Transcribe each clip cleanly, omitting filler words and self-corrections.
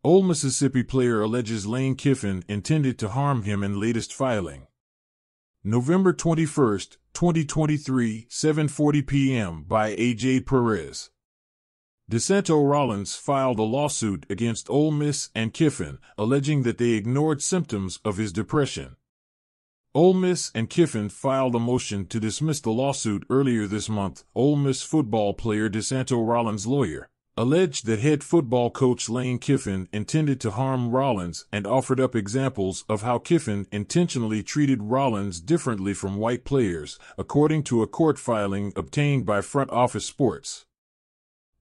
Ole Mississippi player alleges Lane Kiffin intended to harm him in latest filing. November 21, 2023, 7:40 p.m. by A.J. Perez. DeSanto Rollins filed a lawsuit against Ole Miss and Kiffin, alleging that they ignored symptoms of his depression. Ole Miss and Kiffin filed a motion to dismiss the lawsuit earlier this month. Ole Miss football player DeSanto Rollins' lawyer alleged that head football coach Lane Kiffin intended to harm Rollins and offered up examples of how Kiffin intentionally treated Rollins differently from white players, according to a court filing obtained by Front Office Sports.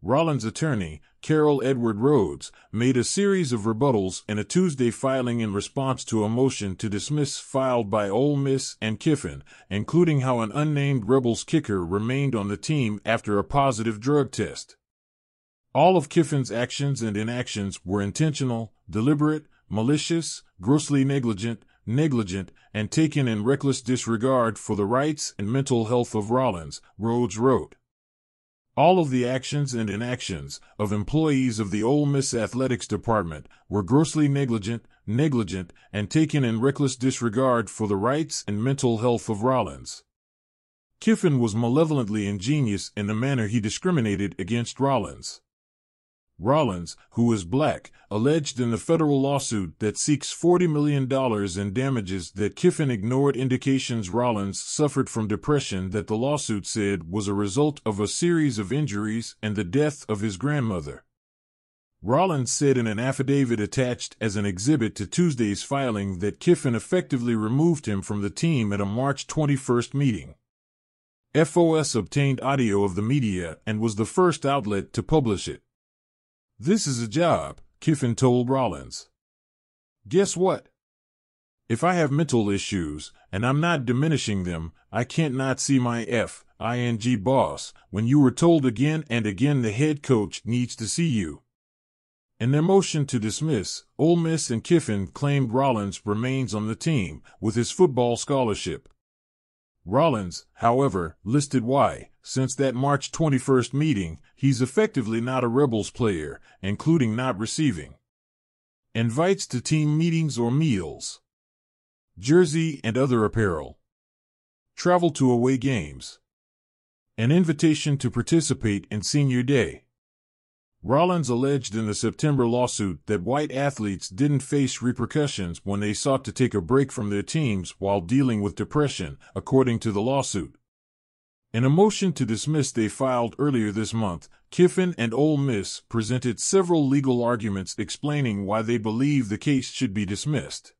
Rollins' attorney, Carol Edward Rhodes, made a series of rebuttals in a Tuesday filing in response to a motion to dismiss filed by Ole Miss and Kiffin, including how an unnamed Rebels kicker remained on the team after a positive drug test. All of Kiffin's actions and inactions were intentional, deliberate, malicious, grossly negligent, and taken in reckless disregard for the rights and mental health of Rollins, Rhodes wrote. All of the actions and inactions of employees of the Ole Miss Athletics Department were grossly negligent, and taken in reckless disregard for the rights and mental health of Rollins. Kiffin was malevolently ingenious in the manner he discriminated against Rollins. Rollins, who is black, alleged in the federal lawsuit that seeks $40 million in damages that Kiffin ignored indications Rollins suffered from depression that the lawsuit said was a result of a series of injuries and the death of his grandmother. Rollins said in an affidavit attached as an exhibit to Tuesday's filing that Kiffin effectively removed him from the team at a March 21 meeting. FOS obtained audio of the media and was the first outlet to publish it. "This is a job," Kiffin told Rollins. "Guess what? If I have mental issues, and I'm not diminishing them, I can't not see my F.I.N.G. boss when you were told again and again the head coach needs to see you." In their motion to dismiss, Ole Miss and Kiffin claimed Rollins remains on the team with his football scholarship. Rollins, however, listed why, since that March 21 meeting, he's effectively not a Rebels player, including not receiving invites to team meetings or meals, jersey and other apparel, travel to away games, an invitation to participate in senior day. Rollins alleged in the September lawsuit that white athletes didn't face repercussions when they sought to take a break from their teams while dealing with depression, according to the lawsuit. In a motion to dismiss they filed earlier this month, Kiffin and Ole Miss presented several legal arguments explaining why they believe the case should be dismissed.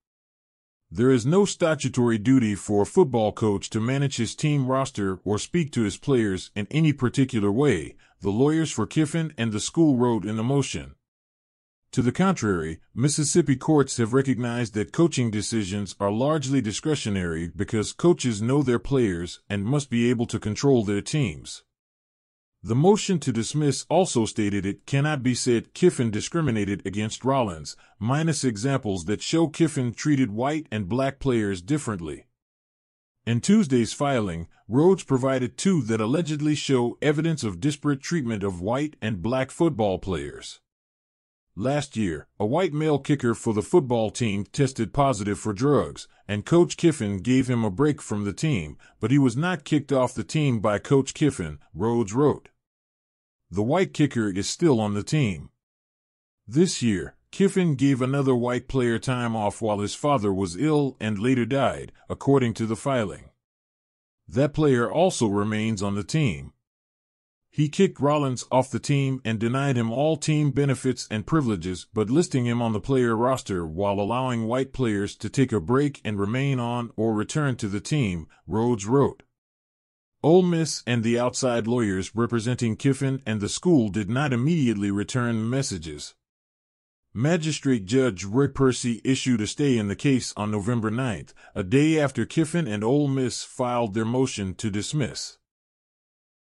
There is no statutory duty for a football coach to manage his team roster or speak to his players in any particular way, the lawyers for Kiffin and the school wrote in the motion. To the contrary, Mississippi courts have recognized that coaching decisions are largely discretionary because coaches know their players and must be able to control their teams. The motion to dismiss also stated it cannot be said Kiffin discriminated against Rollins, minus examples that show Kiffin treated white and black players differently. In Tuesday's filing, Rhodes provided two that allegedly show evidence of disparate treatment of white and black football players. Last year, a white male kicker for the football team tested positive for drugs, and Coach Kiffin gave him a break from the team, but he was not kicked off the team by Coach Kiffin, Rhodes wrote. The white kicker is still on the team. This year, Kiffin gave another white player time off while his father was ill and later died, according to the filing. That player also remains on the team. He kicked Rollins off the team and denied him all team benefits and privileges but listing him on the player roster while allowing white players to take a break and remain on or return to the team, Rhodes wrote. Ole Miss and the outside lawyers representing Kiffin and the school did not immediately return messages. Magistrate Judge Roy Percy issued a stay in the case on November 9, a day after Kiffin and Ole Miss filed their motion to dismiss.